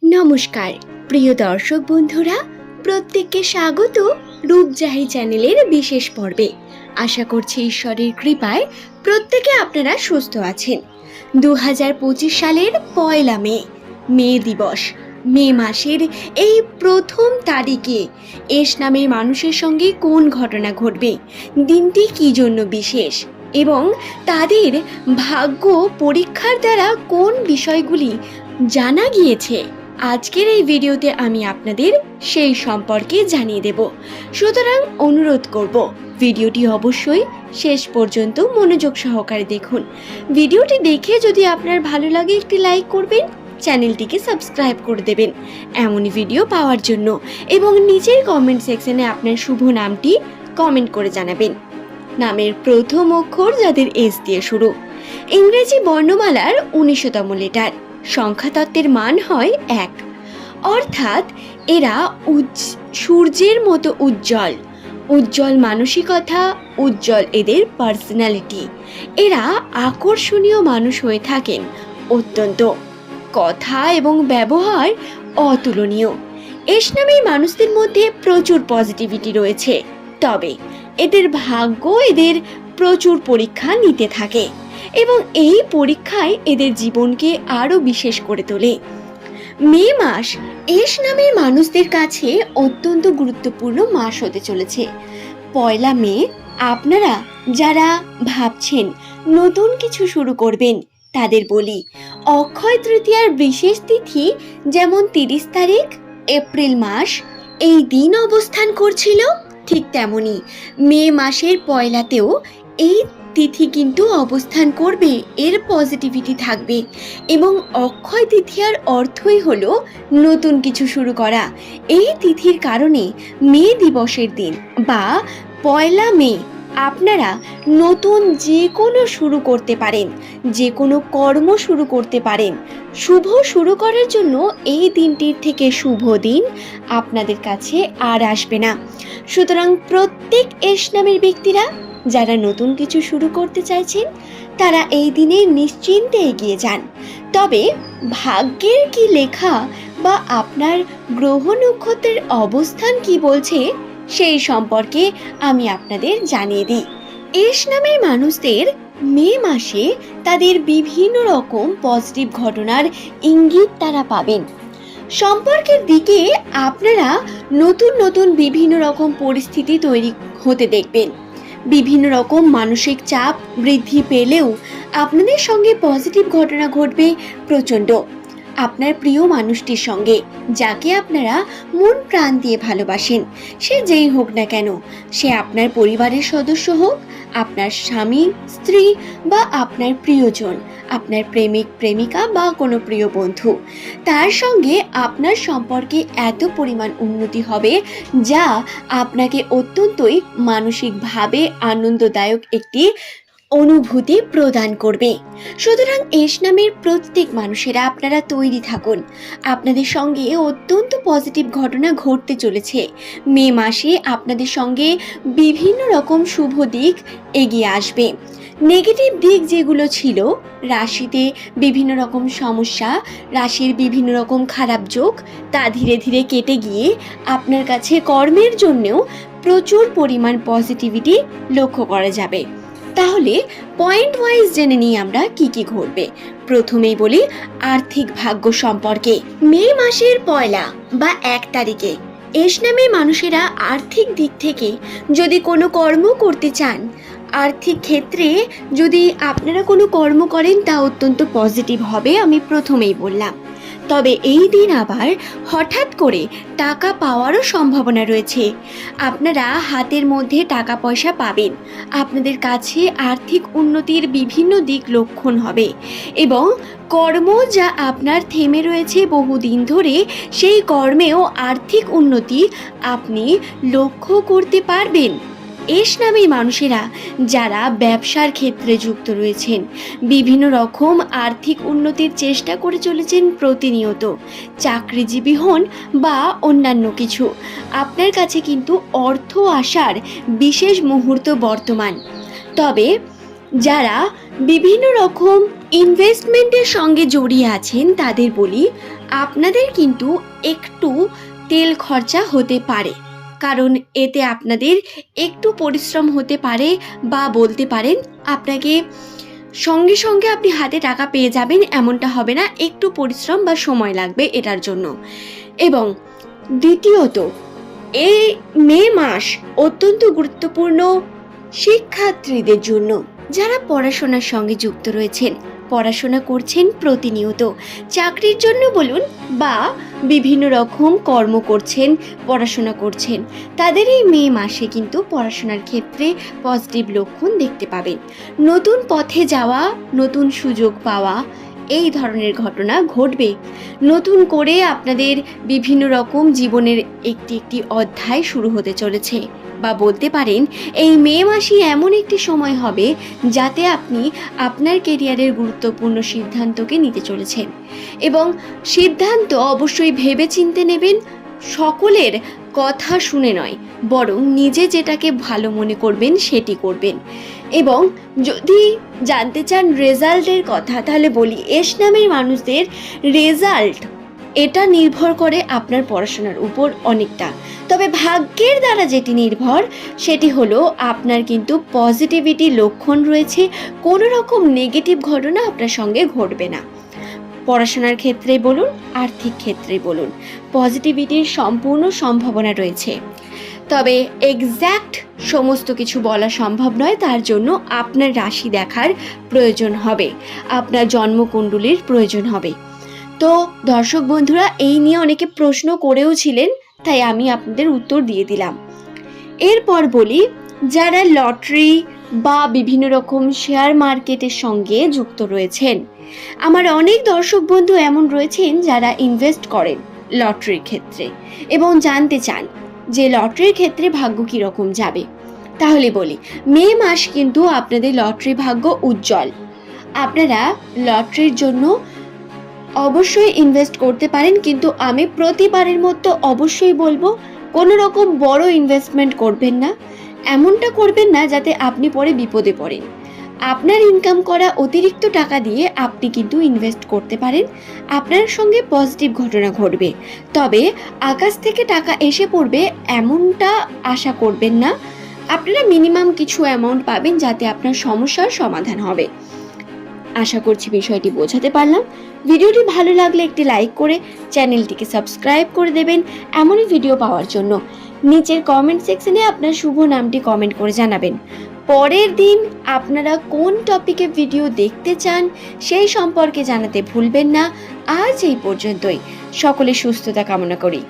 নমস্কার প্রিয় দর্শক বন্ধুরা, প্রত্যেককে স্বাগত রূপজাহি চ্যানেলের বিশেষ পর্বে। আশা করছি ঈশ্বরের কৃপায় প্রত্যেকে আপনারা সুস্থ আছেন। 2025 সালের 1 মে দিবস, মে মাসের এই প্রথম তারিখে এস নামের মানুষের সঙ্গে কোন ঘটনা ঘটবে, দিনটি কী জন্য বিশেষ এবং তাদের ভাগ্য পরীক্ষার দ্বারা কোন বিষয়গুলি জানা গিয়েছে, আজকের এই ভিডিওতে আমি আপনাদের সেই সম্পর্কে জানিয়ে দেব। সুতরাং অনুরোধ করব, ভিডিওটি অবশ্যই শেষ পর্যন্ত মনোযোগ সহকারে দেখুন। ভিডিওটি দেখে যদি আপনার ভালো লাগে একটি লাইক করবেন, চ্যানেলটিকে সাবস্ক্রাইব করে দেবেন এমনই ভিডিও পাওয়ার জন্য, এবং নিচের কমেন্ট সেকশনে আপনার শুভ নামটি কমেন্ট করে জানাবেন। নামের প্রথম অক্ষর যাদের এস দিয়ে শুরু, ইংরেজি বর্ণমালার 19তম লেটার, সংখ্যাতত্ত্বের মান হয় 1, অর্থাৎ এরা সূর্যের মতো উজ্জ্বল। উজ্জ্বল মানসিকতা, উজ্জ্বল এদের পার্সোনালিটি। এরা আকর্ষণীয় মানুষ হয়ে থাকেন অত্যন্ত, কথা এবং ব্যবহার অতুলনীয়। এস নামের মানুষদের মধ্যে প্রচুর পজিটিভিটি রয়েছে, তবে এদের ভাগ্য এদের প্রচুর পরীক্ষা নিতে থাকে এবং এই পরীক্ষায় এদের জীবনকে আরও বিশেষ করে তোলে। মে মাস এস নামের মানুষদের কাছে অত্যন্ত গুরুত্বপূর্ণ মাস হতে চলেছে। 1 মে আপনারা যারা ভাবছেন নতুন কিছু শুরু করবেন, তাদের বলি, অক্ষয় তৃতীয়ার বিশেষ তিথি যেমন 30 তারিখ এপ্রিল মাস এই দিন অবস্থান করছিল, ঠিক তেমনি মে মাসের 1তেও এই তিথি কিন্তু অবস্থান করবে। এর পজিটিভিটি থাকবে এবং অক্ষয় তিথির অর্থই হলো নতুন কিছু শুরু করা। এই তিথির কারণে মে দিবসের দিন বা 1 মে আপনারা নতুন যে কোনো শুরু করতে পারেন, যে কোনো কর্ম শুরু করতে পারেন। শুভ শুরু করার জন্য এই দিনটির থেকে শুভ দিন আপনাদের কাছে আর আসবে না। সুতরাং প্রত্যেক এস নামের ব্যক্তিরা যারা নতুন কিছু শুরু করতে চাইছেন, তারা এই দিনে নিশ্চিন্তে এগিয়ে যান। তবে ভাগ্যের কি লেখা বা আপনার গ্রহ নক্ষত্রের অবস্থান কি বলছে, সেই সম্পর্কে আমি আপনাদের জানিয়ে দিই। এস নামের মানুষদের মে মাসে তাদের বিভিন্ন রকম পজিটিভ ঘটনার ইঙ্গিত তারা পাবেন। সম্পর্কের দিকে আপনারা নতুন নতুন বিভিন্ন রকম পরিস্থিতি তৈরি হতে দেখবেন। বিভিন্ন রকম মানসিক চাপ বৃদ্ধি পেলেও আপনাদের সঙ্গে পজিটিভ ঘটনা ঘটবে প্রচণ্ড। আপনার প্রিয় মানুষটির সঙ্গে, যাকে আপনারা মন প্রাণ দিয়ে ভালোবাসেন, সে যেই হোক না কেন, সে আপনার পরিবারের সদস্য হোক, আপনার স্বামী স্ত্রী বা আপনার প্রিয়জন, আপনার প্রেমিক প্রেমিকা বা কোনো প্রিয় বন্ধু, তার সঙ্গে আপনার সম্পর্কে এত পরিমাণ উন্নতি হবে যা আপনাকে অত্যন্তই মানসিকভাবে আনন্দদায়ক একটি অনুভূতি প্রদান করবে। সুতরাং এস নামের প্রত্যেক মানুষেরা আপনারা তৈরি থাকুন, আপনাদের সঙ্গে অত্যন্ত পজিটিভ ঘটনা ঘটতে চলেছে। মে মাসে আপনাদের সঙ্গে বিভিন্ন রকম শুভ দিক এগিয়ে আসবে। নেগেটিভ দিক যেগুলো ছিল, রাশিতে বিভিন্ন রকম সমস্যা, রাশির বিভিন্ন রকম খারাপ যোগ, তা ধীরে ধীরে কেটে গিয়ে আপনার কাছে কর্মের জন্যও প্রচুর পরিমাণ পজিটিভিটি লক্ষ্য করা যাবে। তাহলে পয়েন্ট ওয়াইজ জেনে নিই আমরা কি কি ঘটবে। প্রথমেই বলি আর্থিক ভাগ্য সম্পর্কে। মে মাসের 1 বা 1 তারিখে এস নামের মানুষেরা আর্থিক দিক থেকে যদি কোনো কর্ম করতে চান, আর্থিক ক্ষেত্রে যদি আপনারা কোনো কর্ম করেন, তা অত্যন্ত পজিটিভ হবে, আমি প্রথমেই বললাম। তবে এই দিন আবার হঠাৎ করে টাকা পাওয়ারও সম্ভাবনা রয়েছে। আপনারা হাতের মধ্যে টাকা পয়সা পাবেন, আপনাদের কাছে আর্থিক উন্নতির বিভিন্ন দিক লক্ষণ হবে এবং কর্ম যা আপনার থেমে রয়েছে বহুদিন ধরে, সেই কর্মেও আর্থিক উন্নতি আপনি লক্ষ্য করতে পারবেন। এস নামী মানুষেরা যারা ব্যবসার ক্ষেত্রে যুক্ত রয়েছেন, বিভিন্ন রকম আর্থিক উন্নতির চেষ্টা করে চলেছেন প্রতিনিয়ত, চাকরিজীবী হন বা অন্যান্য কিছু, আপনার কাছে কিন্তু অর্থ আসার বিশেষ মুহূর্ত বর্তমান। তবে যারা বিভিন্ন রকম ইনভেস্টমেন্টের সঙ্গে জড়িয়ে আছেন, তাদের বলি আপনাদের কিন্তু একটু তেল খরচা হতে পারে, কারণ এতে আপনাদের একটু পরিশ্রম হতে পারে, বা বলতে পারেন আপনাকে সঙ্গে সঙ্গে আপনি হাতে টাকা পেয়ে যাবেন এমনটা হবে না, একটু পরিশ্রম বা সময় লাগবে এটার জন্য। এবং দ্বিতীয়ত, এই মে মাস অত্যন্ত গুরুত্বপূর্ণ শিক্ষার্থীদের জন্য, যারা পড়াশোনার সঙ্গে যুক্ত রয়েছেন, পড়াশোনা করছেন প্রতিনিয়ত, চাকরির জন্য বলুন বা বিভিন্ন রকম কর্ম করছেন, পড়াশোনা করছেন, তাদের এই মে মাসে কিন্তু পড়াশোনার ক্ষেত্রে পজিটিভ লক্ষণ দেখতে পাবেন। নতুন পথে যাওয়া, নতুন সুযোগ পাওয়া, এই ধরনের ঘটনা ঘটবে। নতুন করে আপনাদের বিভিন্ন রকম জীবনের একটি একটি অধ্যায় শুরু হতে চলেছে, বা বলতে পারেন এই মে মাসই এমন একটি সময় হবে যাতে আপনি আপনার কেরিয়ারের গুরুত্বপূর্ণ সিদ্ধান্তকে নিতে চলেছেন। এবং সিদ্ধান্ত অবশ্যই ভেবেচিন্তে নেবেন, সকলের কথা শুনে নয়, বরং নিজে যেটাকে ভালো মনে করবেন সেটি করবেন। এবং যদি জানতে চান রেজাল্টের কথা, তাহলে বলি এস নামের মানুষদের রেজাল্ট এটা নির্ভর করে আপনার পড়াশোনার উপর অনেকটা। তবে ভাগ্যের দ্বারা যেটি নির্ভর সেটি হলো আপনার কিন্তু পজিটিভিটি লক্ষণ রয়েছে, কোনো রকম নেগেটিভ ঘটনা আপনার সঙ্গে ঘটবে না। পড়াশোনার ক্ষেত্রে বলুন, আর্থিক ক্ষেত্রে বলুন, পজিটিভিটির সম্পূর্ণ সম্ভাবনা রয়েছে। তবে এক্স্যাক্ট সমস্ত কিছু বলা সম্ভব নয়, তার জন্য আপনার রাশি দেখার প্রয়োজন হবে, আপনার জন্মকুণ্ডলীর প্রয়োজন হবে। তো দর্শক বন্ধুরা, এই নিয়ে অনেকে প্রশ্ন করেও ছিলেন, তাই আমি আপনাদের উত্তর দিয়ে দিলাম। এরপর বলি, যারা লটারি বা বিভিন্ন রকম শেয়ার মার্কেটের সঙ্গে যুক্ত রয়েছেন, আমার অনেক দর্শক বন্ধু এমন রয়েছেন যারা ইনভেস্ট করেন লটারির ক্ষেত্রে এবং জানতে চান যে লটারির ক্ষেত্রে ভাগ্য কীরকম যাবে। তাহলে বলি, মে মাস কিন্তু আপনাদের লটারি ভাগ্য উজ্জ্বল। আপনারা লটারির জন্য অবশ্যই ইনভেস্ট করতে পারেন, কিন্তু আমি প্রতিবারের মতো অবশ্যই বলবো কোনো রকম বড় ইনভেস্টমেন্ট করবেন না। এমনটা করবেন না যাতে আপনি পরে বিপদে পড়েন। আপনার ইনকাম করা অতিরিক্ত টাকা দিয়ে আপনি কিন্তু ইনভেস্ট করতে পারেন, আপনার সঙ্গে পজিটিভ ঘটনা ঘটবে। তবে আকাশ থেকে টাকা এসে পড়বে এমনটা আশা করবেন না। আপনারা মিনিমাম কিছু অ্যামাউন্ট পাবেন যাতে আপনার সমস্যার সমাধান হবে। আশা করছি বিষয়টি বোঝাতে পারলাম। ভিডিওটি ভালো লাগলে একটি লাইক করে চ্যানেলটিকে সাবস্ক্রাইব করে দেবেন এমনই ভিডিও পাওয়ার জন্য। নিচের কমেন্ট সেকশনে আপনার শুভ নামটি কমেন্ট করে জানাবেন। পরের দিন আপনারা কোন টপিকে ভিডিও দেখতে চান সেই সম্পর্কে জানাতে ভুলবেন না। আজ এই পর্যন্তই। সকলে সুস্থতা কামনা করি।